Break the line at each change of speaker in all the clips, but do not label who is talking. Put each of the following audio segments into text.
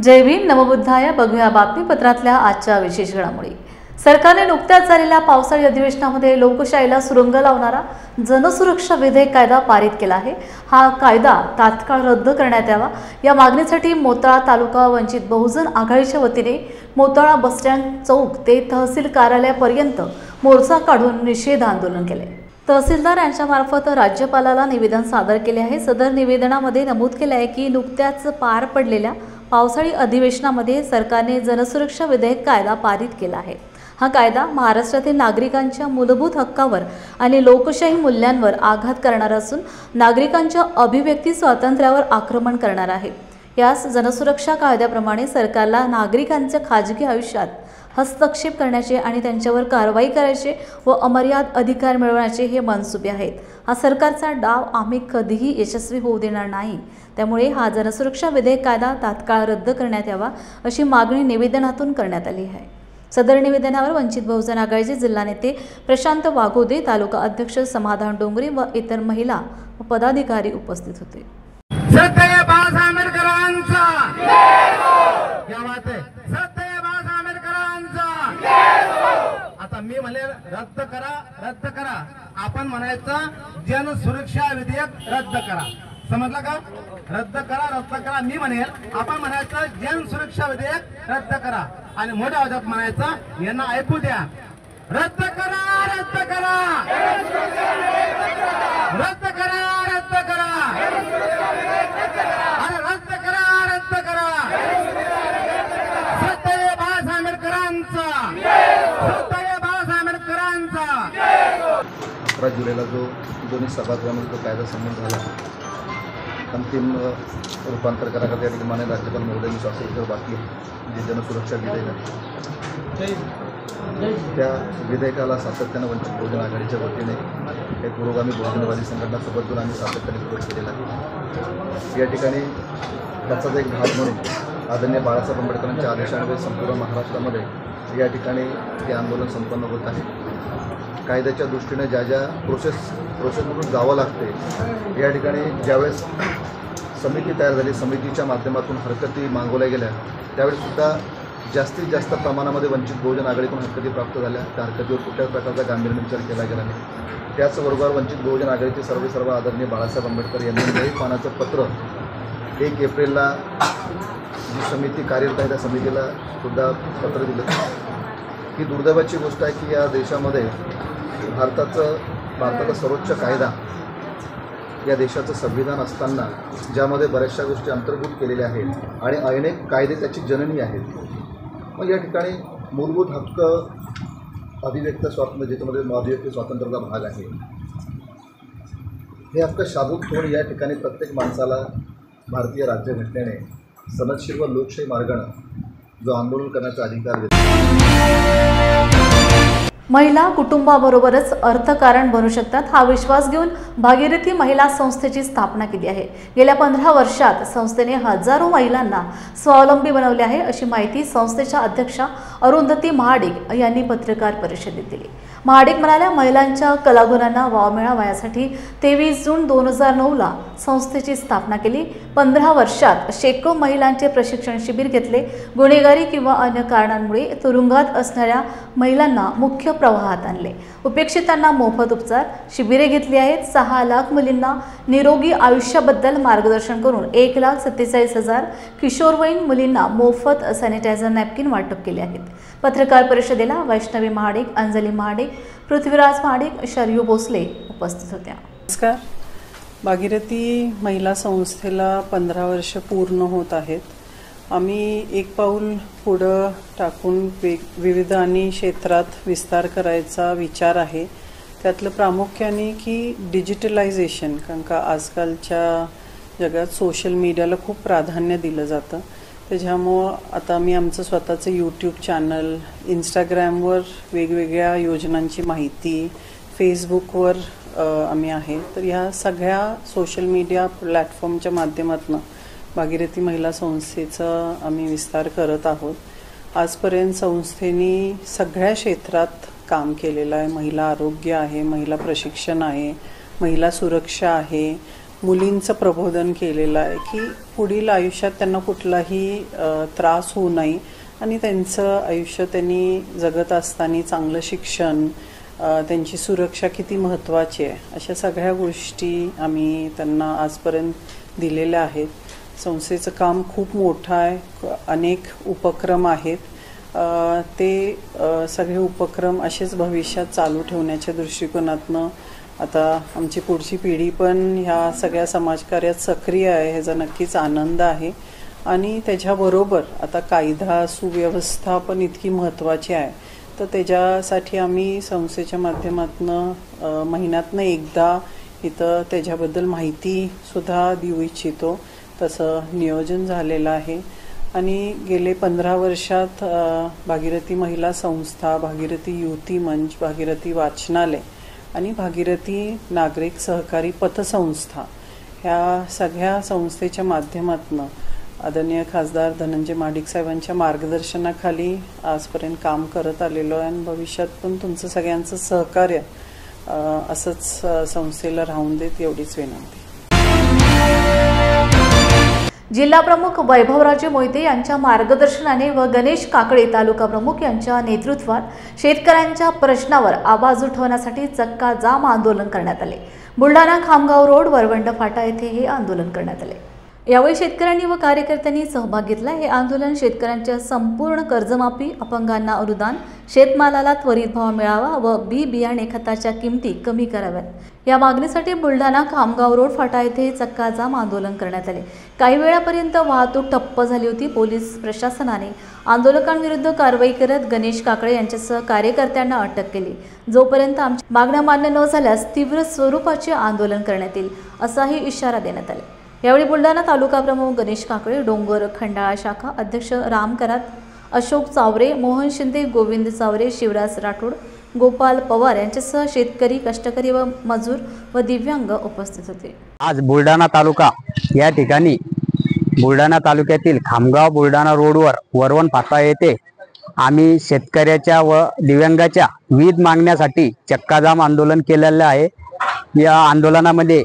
जय भीम नमबुद्धाय. बघूया बातमीपत्रातल्या आजच्या विशेष घडामोडी. सरकारने नुकत्याच झालेल्या पावसाळी अधिवेशनामध्ये लोकशाहीला सुरुंग लावणारा जनसुरक्षा विधेयक कायदा पारित केला आहे. हा कायदा तात्काळ रद्द करण्यात यावा या मागणीसाठी मोताळा तालुका वंचित बहुजन आघाडीच्या वतीने मोताळा बसस्टँड चौक ते तहसील कार्यालयापर्यंत मोर्चा काढून निषेध आंदोलन केले. तहसीलदार यांच्यामार्फत राज्यपालाला निवेदन सादर केले आहे. सदर निवेदनामध्ये नमूद केले आहे की नुकत्याच पार पडलेल्या पावसाळी अधिवेशनामध्ये सरकारने जनसुरक्षा विधेयक कायदा पारित केला आहे. हा कायदा महाराष्ट्रातील नागरिकांच्या मूलभूत हक्कावर आणि लोकशाही मूल्यांवर आघात करणारा असून नागरिकांच्या अभिव्यक्ती स्वातंत्र्यावर आक्रमण करणार आहे. यास जनसुरक्षा कायद्याप्रमाणे सरकारला नागरिकांच्या खाजगी आयुष्यात हस्तक्षेप करण्याचे आणि त्यांच्यावर कारवाई करायचे व अमर्याद अधिकार मिळवण्याचे हे मनसुबे आहेत. हा सरकारचा डाव आम्ही कधीही यशस्वी होऊ देणार नाही. त्यामुळे हा जनसुरक्षा विधेयक कायदा तात्काळ रद्द करण्यात यावा अशी मागणी निवेदनातून करण्यात आली आहे. सदर निवेदनावर वंचित बहुजन आघाडीचे जिल्हा नेते प्रशांत वाघोदे, तालुका अध्यक्ष समाधान डोंगरे व इतर महिला व पदाधिकारी उपस्थित होते.
आता मी म्हणे रद्द करा आपण म्हणायचं जनसुरक्षा विधेयक रद्द करा. समजलं का? रद्द करा मी म्हणेल आपण म्हणायचं जनसुरक्षा विधेयक रद्द करा आणि मोठ्या आवाजात म्हणायचं यांना ऐकू द्या. रद्द करा रद्द करा रद्द करा रद्द करा अरे रद्द करा रद्द करा. सत्य बाळासाहेब आंबेडकरांचा, सत्य बाळासाहेब आंबेडकरांचा.
11 जुलैला जो दोन्ही सभागृहामध्ये तो कायदा संमत झाला, अंतिम रूपांतर करण्याकरता या ठिकाणी माननीय राज्यपाल महोदयांनी स्वाक्षरी बाकी जे जनसुरक्षा विधेयक त्या विधेयकाला सातत्यानं वंचित बहुजन आघाडीच्या वतीने एक पुरोगामी बहुजनवादी संघटनासोबत जोडून आम्ही सातत्याने विरोध केलेला आहे. या ठिकाणी त्याचाच एक भाग म्हणून आदरणीय बाळासाहेब आंबेडकरांच्या आदेशामुळे संपूर्ण महाराष्ट्रामध्ये या ठिकाणी हे आंदोलन संपन्न होत आहे. कायद्याच्या दृष्टीने ज्या प्रोसेसमधून जावं लागते, या ठिकाणी ज्यावेळेस समिती तयार झाली, समितीच्या माध्यमातून हरकती मागवल्या गेल्या, त्यावेळेससुद्धा जास्तीत जास्त प्रमाणामध्ये वंचित बहुजन आघाडीतून हरकती प्राप्त झाल्या. त्या हरकतीवर कुठल्याच प्रकारचा गांभीर्याने विचार केला गेला नाही. त्याचबरोबर वंचित बहुजन आघाडीचे सर्व आदरणीय बाळासाहेब आंबेडकर यांनी 9 पानाचं पत्र 1 एप्रिलला जी समिती कार्यरत आहे त्या समितीला सुद्धा पत्र दिलं. ही दुर्दैवाची गोष्ट आहे की या देशामध्ये भारताचा सर्वोच्च कायदा, या देशाचं संविधान असताना ज्यामध्ये बऱ्याचशा गोष्टी अंतर्भूत केलेल्या आहेत आणि अनेक कायदे त्याची जननी आहेत. मग या ठिकाणी मूलभूत हक्क, अभिव्यक्त स्वातंत्र्य, ज्याच्यामध्ये अभिव्यक्ती स्वातंत्र्याचा भाग आहे, हे हक्क शाबूत ठेवून या ठिकाणी प्रत्येक माणसाला भारतीय राज्यघटनेने सनदशीर व लोकशाही मार्गाने जो आंदोलन करण्याचा अधिकार देतो.
महिला कुटुंबाबरोबरच अर्थकारण बनू शकतात हा विश्वास घेऊन भागीरथी महिला संस्थेची स्थापना केली आहे. गेल्या 15 वर्षात संस्थेने हजारो महिलांना स्वावलंबी बनवले आहे अशी माहिती संस्थेच्या अध्यक्षा अरुंधती महाडिक यांनी पत्रकार परिषदेत दिली. महाडिक म्हणाल्या, महिलांच्या कलागुणांना वाव मिळावा यासाठी 23 जून 2009ला संस्थेची स्थापना केली. 15 वर्षात शेकडो महिलांचे प्रशिक्षण शिबिर घेतले. गुन्हेगारी किंवा अन्य कारणांमुळे तुरुंगात असणाऱ्या महिलांना मुख्य प्रवाहात आणले. उपेक्षितांना मोफत उपचार शिबिरे घेतली आहेत. 6 लाख मुलींना निरोगी आयुष्याबद्दल मार्गदर्शन करून 1,47,000 किशोरवयीन मुलींना मोफत सॅनिटायझर नॅपकिन वाटप केले आहेत. पत्रकार परिषदेला वैष्णवी महाडिक, अंजली महाडिक, पृथ्वीराज महाडिक, शरयू भोसले उपस्थित होत्या.
नमस्कार. भागीरथी महिला संस्थेला 15 वर्ष पूर्ण होत आहेत. आम्ही एक पाऊल पुढं टाकून विविध आणि क्षेत्रात विस्तार करायचा विचार आहे. त्यातलं प्रामुख्याने की डिजिटलायझेशन, कारण का आजकालच्या जगात सोशल मीडियाला खूप प्राधान्य दिलं जातं. त्याच्यामुळं आता आम्ही आमचं स्वतःचं यूट्यूब चॅनल, इंस्टाग्रामवर वेगवेगळ्या योजनांची माहिती, फेसबुकवर आम्ही आहे. तर ह्या सगळ्या सोशल मीडिया प्लॅटफॉर्मच्या माध्यमातून भागीरथी महिला संस्थेचा आम्ही विस्तार करत आहोत. आजपर्यंत संस्थेने सगळ्या क्षेत्रात काम केलेलं आहे. महिला आरोग्य आहे, महिला प्रशिक्षण आहे, महिला सुरक्षा आहे, मुलींचं प्रबोधन केलेलं आहे की पुढील आयुष्यात त्यांना कुठलाही त्रास होऊ नये आणि त्यांचं आयुष्य त्यांनी जगत असताना चांगलं शिक्षण, त्यांची सुरक्षा किती महत्त्वाची आहे, अशा सगळ्या गोष्टी आम्ही त्यांना आजपर्यंत दिलेल्या आहेत. संस्थेचं काम खूप मोठं आहे, अनेक उपक्रम आहेत. ते सगळे उपक्रम असेच भविष्यात चालू ठेवण्याच्या दृष्टिकोनातनं आता आमची पुढची पिढी पण ह्या सगळ्या समाजकार्यात सक्रिय आहे, ह्याचा नक्कीच आनंद आहे. आणि त्याच्याबरोबर आता कायदा सुव्यवस्था पण इतकी महत्त्वाची आहे, तर त्याच्यासाठी आम्ही संस्थेच्या माध्यमातून महिन्यातनं एकदा इथं त्याच्याबद्दल माहितीसुद्धा देऊ इच्छितो. तसं नियोजन झालेलं आहे. आणि गेले 15 वर्षात भागीरथी महिला संस्था, भागीरथी युवती मंच, भागीरथी वाचनालय आणि भागीरथी नागरिक सहकारी पतसंस्था ह्या सगळ्या संस्थेच्या माध्यमातून आदरणीय खासदार धनंजय महाडिक साहेबांच्या मार्गदर्शनाखाली आजपर्यंत काम करत आलेलो आहे. आणि भविष्यात पण तुमचं सगळ्यांचं सहकार्य असंच संस्थेला राहून देत एवढीच विनंती.
जिल्हा प्रमुख वैभवराजे मोहिते यांच्या मार्गदर्शनाने व गणेश काकडे तालुका प्रमुख यांच्या नेतृत्वात शेतकऱ्यांच्या प्रश्नावर आवाज उठवण्यासाठी चक्का जाम आंदोलन करण्यात आले. बुलढाणा खामगाव रोड वरवंड फाटा येथे हे आंदोलन करण्यात आले. यावेळी शेतकऱ्यांनी व कार्यकर्त्यांनी सहभाग घेतला. हे आंदोलन शेतकऱ्यांच्या संपूर्ण कर्जमाफी, अपंगांना अनुदान, शेतमालाला त्वरित भाव मिळावा व बियाणे खताच्या किमती कमी कराव्यात या मागणीसाठी बुलढाणा खामगाव रोड फाटा येथे चक्का जाम आंदोलन करण्यात आले. काही वेळापर्यंत वाहतूक ठप्प झाली होती. पोलीस प्रशासनाने आंदोलकांविरुद्ध कारवाई करत गणेश काकडे यांच्यासह कार्यकर्त्यांना अटक केली. जोपर्यंत आमच्या मागण्या मान्य न झाल्यास तीव्र स्वरूपाचे आंदोलन करण्यात येईल असाही इशारा देण्यात आला. यावेळी बुलढाणा तालुका प्रमुख गणेश काकडे, डोंगर खंडाळा शाखा अध्यक्ष राम करात, अशोक चावरे, मोहन शिंदे, गोविंद चावरे, शिवराज राठोड, गोपाल पवार यांच्यासह शेतकरी, कष्टकरी व मजूर व दिव्यांग उपस्थित होते.
आज बुलढाणा तालुका या ठिकाणी बुलढाणा तालुक्यातील खामगाव बुलढाणा रोडवर वरवण फाटा येथे आम्ही शेतकऱ्याच्या व दिव्यांगाच्या विविध मागण्यासाठी चक्काजाम आंदोलन केलेलं आहे. या आंदोलनामध्ये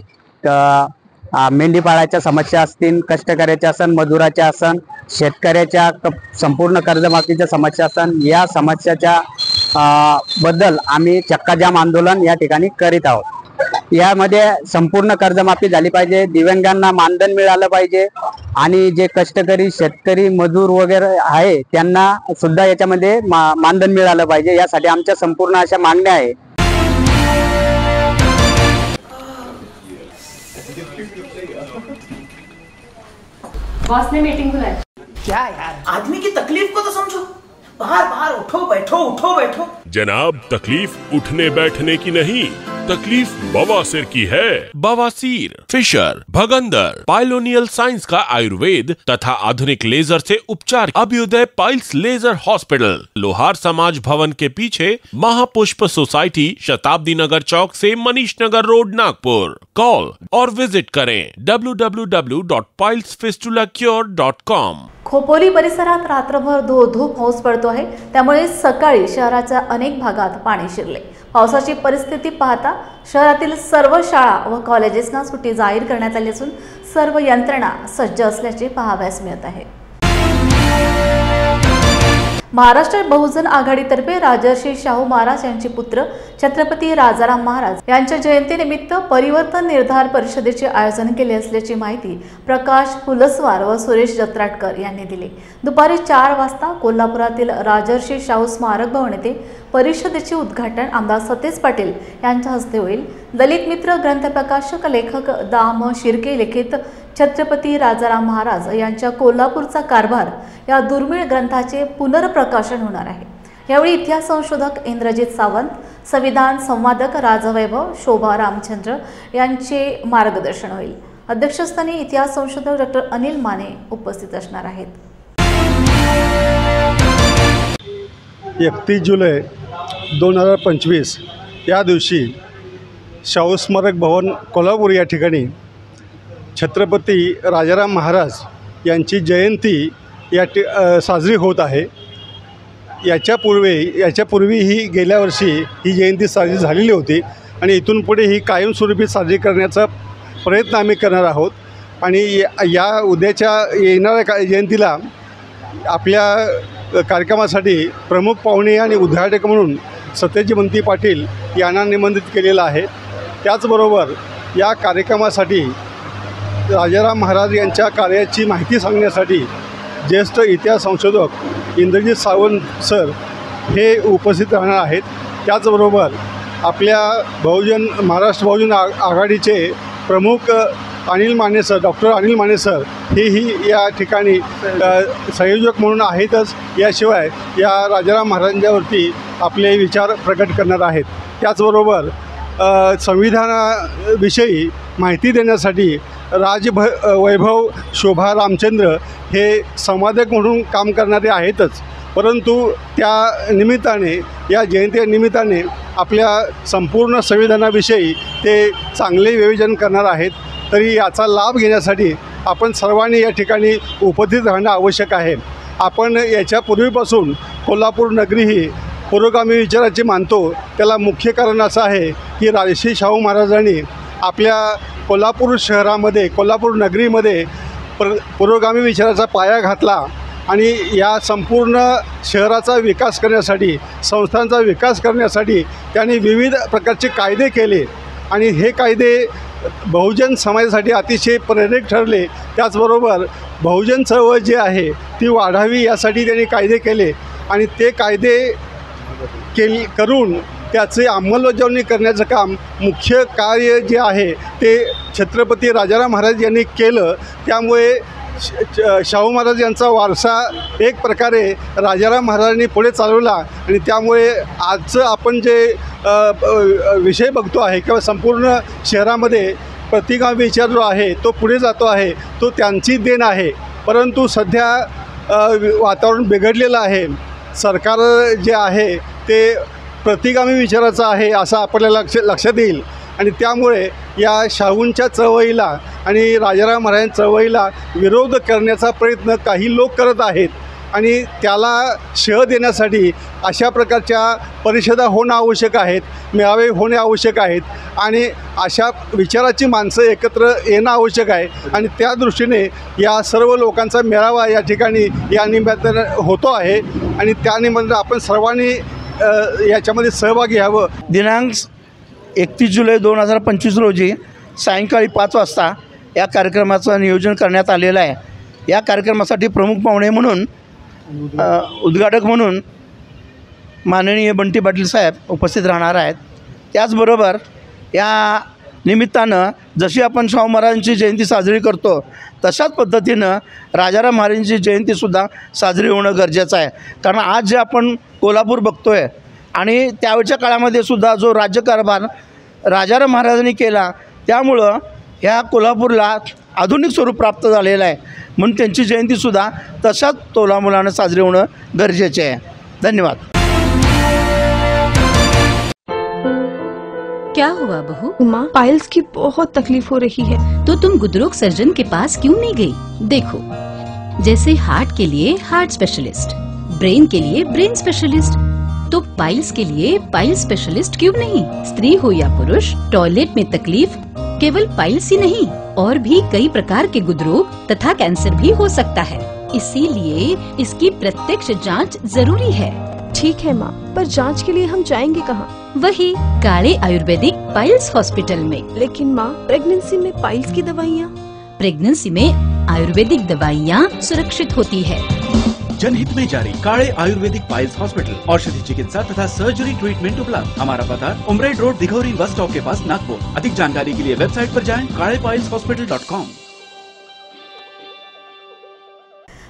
मेंढीपाळाच्या समस्या असतील, कष्टकऱ्याच्या असन, मजुराच्या असन, शेतकऱ्याच्या संपूर्ण कर्जमाफीच्या समस्या असन, या समस्याच्या बद्दल आम्ही चक्काजाम आंदोलन या ठिकाणी करीत आहोत. यामध्ये संपूर्ण कर्जमाफी झाली पाहिजे, दिव्यांगांना मानधन मिळालं पाहिजे आणि जे कष्टकरी, शेतकरी, मजूर वगैरे आहे त्यांना सुद्धा याच्यामध्ये मानधन मिळालं पाहिजे. यासाठी आमच्या संपूर्ण अशा मागण्या आहे.
बॉस ने मीटिंग बुलाई.
क्या यार, आदमी की तकलीफ को तो समझो. बाहर बाहर उठो बैठो.
जनाब, तकलीफ उठने बैठने की नहीं, तकलीफ बवासीर की है. बवासीर, फिशर, भगंदर, पाइलोनियल साइंस का आयुर्वेद तथा आधुनिक लेजर से उपचार. अभ्युदय पाइल्स लेजर हॉस्पिटल, लोहार समाज भवन के पीछे, महापुष्प सोसाइटी, शताब्दी नगर चौक से मनीष नगर रोड, नागपुर. कॉल और विजिट करें www.pilesfistulacure.com.
खोपोली परिसरात रात्रभर धो पाऊस पडतो आहे. त्यामुळे सकाळी शहराच्या अनेक भागात पाणी शिरले. पावसाची परिस्थिती पाहता शहरातील सर्व शाळा व कॉलेजेसना सुट्टी जाहीर करण्यात आली असून सर्व यंत्रणा सज्ज असल्याचे पाहावयास मिळत आहे. महाराष्ट्र बहुजन आघाडीतर्फे राजर्षी शाहू महाराज यांचे पुत्र छत्रपती राजाराम महाराज यांच्या जयंतीनिमित्त परिवर्तन निर्धार परिषदेचे आयोजन केले असल्याची माहिती प्रकाश फुलस्वार व सुरेश जत्राटकर यांनी दिली. दुपारी 4 वाजता कोल्हापुरातील राजर्षी शाहू स्मारक भवन येथे परिषदेचे उद्घाटन आमदार सतेज पाटील यांच्या हस्ते होईल. दलित मित्र ग्रंथ प्रकाशक लेखक दाम शिर्के लिखित छत्रपती राजाराम महाराज यांच्या कोल्हापूरचा कारभार या दुर्मिळ ग्रंथाचे पुनर्प्रकाशन होणार आहे. यावेळी इतिहास संशोधक इंद्रजित सावंत, संविधान संवादक राजवैभव शोभा रामचंद्र यांचे मार्गदर्शन होईल. अध्यक्षस्थानी इतिहास संशोधक डॉक्टर अनिल माने उपस्थित असणार आहेत.
31 जुलै 2025 या दिवशी शाहू स्मारक भवन कोल्हापूर या ठिकाणी छत्रपती राजाराम महाराज यांची जयंती साजरी होत आहे. याच्यापूर्वी ही गेल्या वर्षी ही जयंती साजरी झालेली होती आणि इथून पुढे ही कायमस्वरूपी साजरी करण्याचा प्रयत्न आम्ही करणार आहोत आणि या उद्याच्या येणाऱ्या जयंतीला आपल्या कार्यक्रमासाठी प्रमुख पाहुणे आणि उद्घाटक म्हणून सत्यजित पाटील यांना निमंत्रित केलेलं आहे। त्याचबरोबर या कार्यक्रमासाठी राजाराम महाराज यांच्या कार्याची माहिती सांगण्यासाठी ज्येष्ठ इतिहास संशोधक इंद्रजित सावंत सर हे उपस्थित राहणार आहेत। त्याचबरोबर आपल्या महाराष्ट्र बहुजन आघाडीचे प्रमुख Anil Mane sir, doctor Anil Mane sir हेही या ठिकाणी संयोजक म्हणून आहेतच, याशिवाय या राजाराम महाराजांवरती आपले विचार प्रकट करणार आहेत। त्याचबरोबर संविधानाविषयी माहिती देण्यासाठी वैभव शोभा रामचंद्र हे संवादक म्हणून काम करणारे आहेतच, परंतु त्या निमित्ताने या जयंतीनिमित्ताने आपल्या संपूर्ण संविधानाविषयी ते चांगले विवेचन करणार आहेत। तरी याचा लाभ घेण्यासाठी आपण सर्वांनी या ठिकाणी उपस्थित राहणं आवश्यक आहे। आपण याच्यापूर्वीपासून कोल्हापूर नगरी ही पुरोगामी विचाराची मानतो, त्याला मुख्य कारण असं आहे की राजर्षी शाहू महाराजांनी आपल्या कोल्हापूर शहरामध्ये, कोल्हापूर नगरीमध्ये पुरोगामी विचाराचा पाया घातला आणि या संपूर्ण शहराचा विकास करण्यासाठी, संस्थांचा विकास करण्यासाठी त्यांनी विविध प्रकारचे कायदे केले आणि हे कायदे बहुजन समाजासाठी अतिशय प्रेरक ठरले। त्याचबरोबर बहुजन चळवळ जी आहे ती वाढावी यासाठी त्यांनी कायदे केले आणि ते कायदे करून त्याचे अंमलबजावणी करण्याचं काम, मुख्य कार्य जे आहे ते छत्रपती राजाराम महाराज यांनी केलं। त्यामुळे शाहू महाराज यांचा वारसा एक प्रकारे राजाराम महाराजांनी पुढे चालवला आणि त्यामुळे आजचं आपण जे विषय बघतो आहे किंवा संपूर्ण शहरामध्ये प्रतिगामी विचार जो आहे तो पुढे जातो आहे, तो त्यांची देण आहे। परंतु सध्या वातावरण बिघडलेलं आहे, सरकार जे आहे ते प्रतिगामी विचाराचं आहे असं आपल्याला लक्षात येईल आणि त्यामुळे या शाहूंच्या चळवळीला आणि राजाराम महाराजांच्या चळवळीला विरोध करण्याचा प्रयत्न काही लोक करत आहेत आणि त्याला शह देण्यासाठी अशा प्रकारच्या परिषदा होणं आवश्यक आहेत, मेळावे होणे आवश्यक आहेत आणि अशा विचाराची माणसं एकत्र येणं आवश्यक आहे आणि त्या दृष्टीने या सर्व लोकांचा मेळावा या ठिकाणी या निमित्तानं होतो आहे आणि त्या निमित्तानं आपण सर्वांनी याच्यामध्ये सहभागी व्हावं।
दिनांक 31 जुलै 2025 रोजी सायंकाळी 5 वाजता या कार्यक्रमाचं नियोजन करण्यात आलेलं आहे। या कार्यक्रमासाठी प्रमुख पाहुणे म्हणून, उद्घाटक म्हणून माननीय बंटी पाटील साहेब उपस्थित राहणार आहेत। त्याचबरोबर या निमित्तानं जशी आपण शाहू महाराजांची जयंती साजरी करतो तशाच पद्धतीनं राजाराम महाराजांची जयंतीसुद्धा साजरी होणं गरजेचं आहे, कारण आज जे आपण कोल्हापूर बघतो आहे आणि त्यावेळच्या काळामध्ये सुद्धा जो राज्यकारभार राजाराम महाराजांनी केला त्यामुळं ह्या कोल्हापूरला आधुनिक स्वरूप प्राप्त झालेलं आहे, म्हणून त्यांची जयंतीसुद्धा तशाच तोलामोलानं साजरी होणं गरजेचे आहे। धन्यवाद।
क्या हुआ बहू?
माँ, पाइल्स की बहुत तकलीफ हो रही है।
तो तुम गुदरोग सर्जन के पास क्यों नहीं गई? देखो, जैसे हार्ट के लिए हार्ट स्पेशलिस्ट, ब्रेन के लिए ब्रेन स्पेशलिस्ट, तो पाइल्स के लिए पाइल्स स्पेशलिस्ट क्यों नहीं? स्त्री हो या पुरुष, टॉयलेट में तकलीफ केवल पाइल्स ही नहीं और भी कई प्रकार के गुदरोग तथा कैंसर भी हो सकता है, इसीलिए इसकी प्रत्यक्ष जांच जरूरी है।
ठीक है माँ, पर जांच के लिए हम जाएंगे कहाँ?
वही काले आयुर्वेदिक पाइल्स हॉस्पिटल में।
लेकिन माँ, प्रेगनेंसी में पाइल्स की दवाइयाँ?
प्रेगनेंसी में आयुर्वेदिक दवाइयाँ सुरक्षित होती है।
जनहित में जारी काले आयुर्वेदिक पाइल्स हॉस्पिटल, औषधि चिकित्सा तथा सर्जरी ट्रीटमेंट उपलब्ध। हमारा पता उमरेड रोड, दिघौरी बस स्टॉप के पास, नागपुर। अधिक जानकारी के लिए वेबसाइट पर जाएं kalepileshospital.com।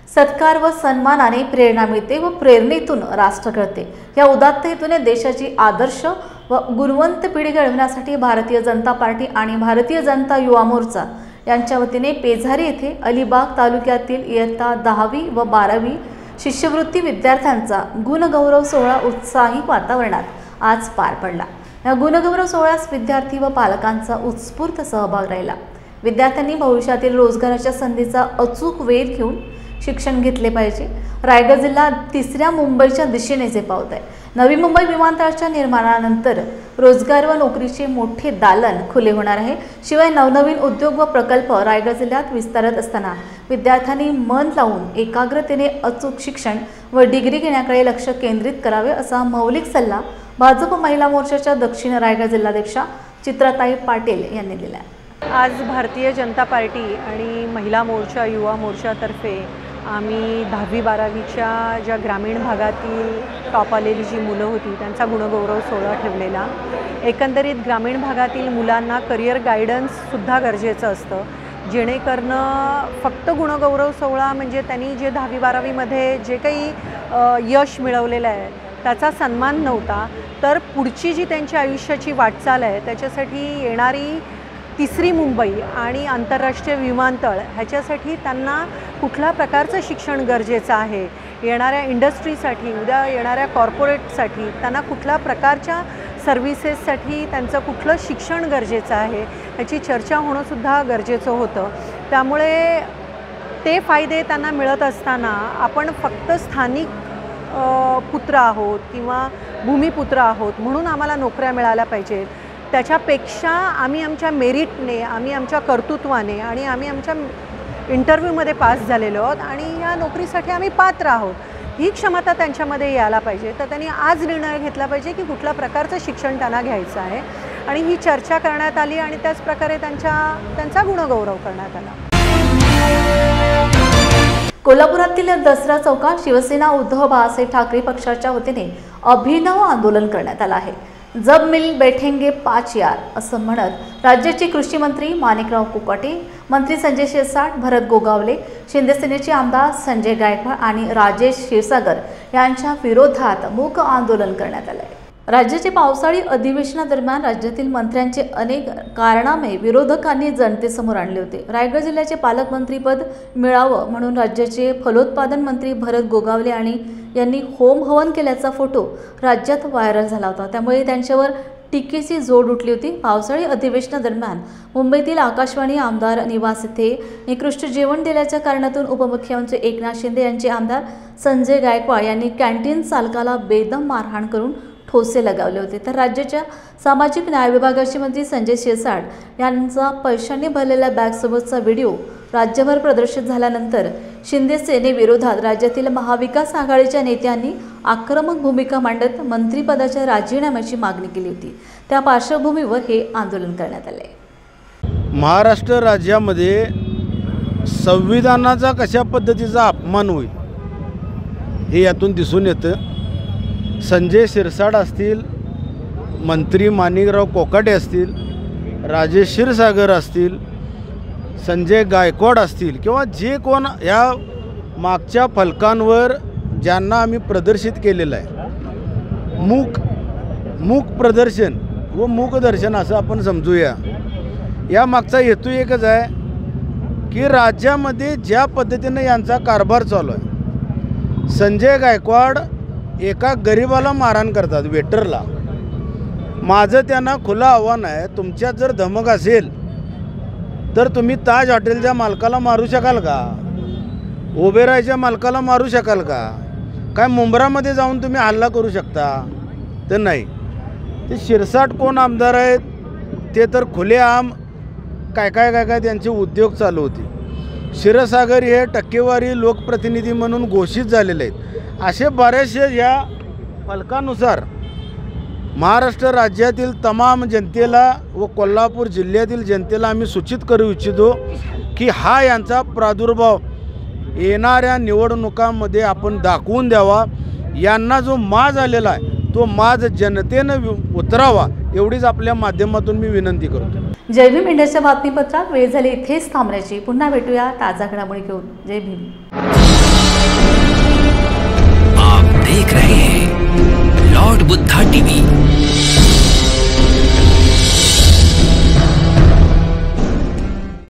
सत्कार व सन्मानाने प्रेरणा मिळते व प्रेरणेतून राष्ट्र घडते। या उदात्त हेतूने देशाची आदर्श व गुणवंत पिढी घडविण्यासाठी भारतीय जनता पार्टी आणि भारतीय जनता युवा मोर्चा यांच्या वतीने पेझारी येथे अलिबाग तालुक्यातील इयत्ता 10वी व 12वी शिष्यवृत्ती विद्यार्थ्यांचा गुणगौरव सोहळा उत्साही वातावरणात आज पार पडला। या गुणगौरव सोहळ्यास विद्यार्थी व पालकांचा उत्स्फूर्त सहभाग राहिला। विद्यार्थ्यांनी भविष्यातील रोजगाराच्या संधीचा अचूक वेध घेऊन शिक्षण घेतले पाहिजे। रायगड जिल्हा तिसऱ्या मुंबईच्या दिशेने झेपावत आहे। नवी मुंबई विमानतळाच्या निर्माणानंतर रोजगार व नोकरीचे मोठे दालन खुले होणार आहे। शिवाय नवनवीन उद्योग व प्रकल्प रायगड जिल्ह्यात विस्तारत असताना विद्यार्थ्यांनी मन लावून एकाग्रतेने अचूक शिक्षण व डिग्री घेण्याकडे लक्ष केंद्रित करावे असा मौलिक सल्ला भाजप महिला मोर्चाच्या दक्षिण रायगड जिल्हाध्यक्षा चित्राताई पाटील यांनी दिला।
आज भारतीय जनता पार्टी आणि महिला मोर्चा युवा मोर्चातर्फे आम्ही 10वी-12वीच्या ज्या ग्रामीण भागातील टॉप आलेली जी मुलं होती त्यांचा गुणगौरव सोहळा ठेवलेला। एकंदरीत ग्रामीण भागातील मुलांना करिअर गायडन्ससुद्धा गरजेचं असतं, जेणेकरून फक्त गुणगौरव सोहळा म्हणजे त्यांनी जे 10वी-12वीमध्ये जे काही यश मिळवलेलं आहे त्याचा सन्मान नव्हता, तर पुढची जी त्यांची आयुष्याची वाटचाल आहे त्याच्यासाठी येणारी 3री मुंबई आणि आंतरराष्ट्रीय विमानतळ ह्याच्यासाठी त्यांना कुठल्या प्रकारचं शिक्षण गरजेचं आहे, येणाऱ्या इंडस्ट्रीसाठी उद्या येणाऱ्या कॉर्पोरेटसाठी त्यांना कुठल्या प्रकारच्या सर्व्हिसेससाठी त्यांचं कुठलं शिक्षण गरजेचं आहे ह्याची चर्चा होणंसुद्धा गरजेचं होतं। त्यामुळे ते फायदे त्यांना मिळत असताना आपण फक्त स्थानिक पुत्र आहोत किंवा भूमिपुत्र आहोत म्हणून आम्हाला नोकऱ्या मिळाल्या पाहिजेत, त्याच्यापेक्षा आम्ही आमच्या मेरिटने, आम्ही आमच्या कर्तृत्वाने आणि आम्ही आमच्या इंटरव्ह्यूमध्ये पास झालेलो आहोत आणि या नोकरीसाठी आम्ही पात्र आहोत, ही क्षमता त्यांच्यामध्ये यायला पाहिजे। तर त्यांनी आज निर्णय घेतला पाहिजे की कुठल्या प्रकारचं शिक्षण त्यांना घ्यायचं आहे आणि ही चर्चा करण्यात आली आणि त्याच प्रकारे त्यांचा गुणगौरव करण्यात आला।
कोल्हापुरातील दसरा चौकात शिवसेना उद्धव बाळासाहेब ठाकरे पक्षाच्या वतीने अभिनव आंदोलन करण्यात आलं आहे। जब मिल बैठेंगे 5 यार असं म्हणत राज्याचे कृषी मंत्री माणिकराव कोकाटे, मंत्री संजय शिरसाट, भरत गोगावले, शिंदे सेनेचे आमदार संजय गायकवाड आणि राजेश क्षीरसागर यांच्या विरोधात मूक आंदोलन करण्यात आले। राज्याचे पावसाळी अधिवेशनादरम्यान राज्यातील मंत्र्यांचे अनेक कारनामे विरोधकांनी जनतेसमोर आणले होते। रायगड जिल्ह्याचे पालकमंत्रीपद मिळावं म्हणून राज्याचे फलोत्पादन मंत्री भरत गोगावले यांनी होम हवन केल्याचा फोटो राज्यात व्हायरल झाला होता, त्यामुळे त्यांच्यावर टीकेची जोड उठली होती। पावसाळी अधिवेशनादरम्यान मुंबईतील आकाशवाणी आमदार निवास येथे निकृष्ट जेवण दिल्याच्या कारणातून उपमुख्यमंत्री एकनाथ शिंदे यांचे आमदार संजय गायकवाड यांनी कॅन्टीन चालकाला बेदम मारहाण करून ठोसे लगावले होते। तर राज्याच्या सामाजिक न्याय विभागाचे मंत्री संजय शिरसाट यांचा पैशांनी भरलेल्या बॅगसोबतचा व्हिडिओ राज्यभर प्रदर्शित झाल्यानंतर शिंदे सेनेविरोधात राज्यातील महाविकास आघाडीच्या नेत्यांनी आक्रमक भूमिका मांडत मंत्रिपदाच्या राजीनाम्याची मागणी केली होती। त्या पार्श्वभूमीवर हे आंदोलन करण्यात आले।
महाराष्ट्र राज्यामध्ये संविधानाचा कशा पद्धतीचा अपमान होईल हे यातून दिसून येतं। संजय शिरसाट असतील, मंत्री माणिकराव कोकाटे असतील, राजेश क्षीरसागर असतील, संजय गायकवाड असतील किंवा जे कोण या मागच्या फलकांवर ज्यांना आम्ही प्रदर्शित केलेलं आहे, मूक प्रदर्शन व मूकदर्शन असं आपण समजूया। या मागचा हेतू एकच आहे की राज्यामध्ये ज्या पद्धतीने यांचा कारभार चालू आहे, संजय गायकवाड एका गरिबाला मारहाण करतात, वेटरला। माझं त्यांना खुलं आव्हान आहे, तुमच्यात जर धमक असेल तर तुम्ही ताज हॉटेलच्या मालकाला मारू शकाल का? ओबेरायच्या मालकाला मारू शकाल का? काय मुंब्रामध्ये जाऊन तुम्ही हल्ला करू शकता? तर नाही। ते शिरसाट कोण आमदार आहेत ते तर खुलेआम काय त्यांचे उद्योग चालू होते। क्षीरसागर हे टक्केवारी लोकप्रतिनिधी म्हणून घोषित झालेले आहेत। असे बरेचसे या फलकानुसार महाराष्ट्र राज्यातील तमाम जनतेला व कोल्हापूर जिल्ह्यातील जनतेला आम्ही सूचित करू इच्छितो की हा यांचा प्रादुर्भाव येणाऱ्या निवडणुकांमध्ये आपण दाखवून द्यावा। यांना जो माज आलेला आहे तो माज जनतेनं उतरावा, एवढीच आपल्या माध्यमातून मी विनंती करतो।
जय भीम इंडियाच्या बातमीपत्रात वेळ झाली इथेच थांबण्याची। पुन्हा भेटूया ताजा घडामोडी घेऊन। जय भीम।
आप देख रहे हैं लॉर्ड बुद्धा टीवी।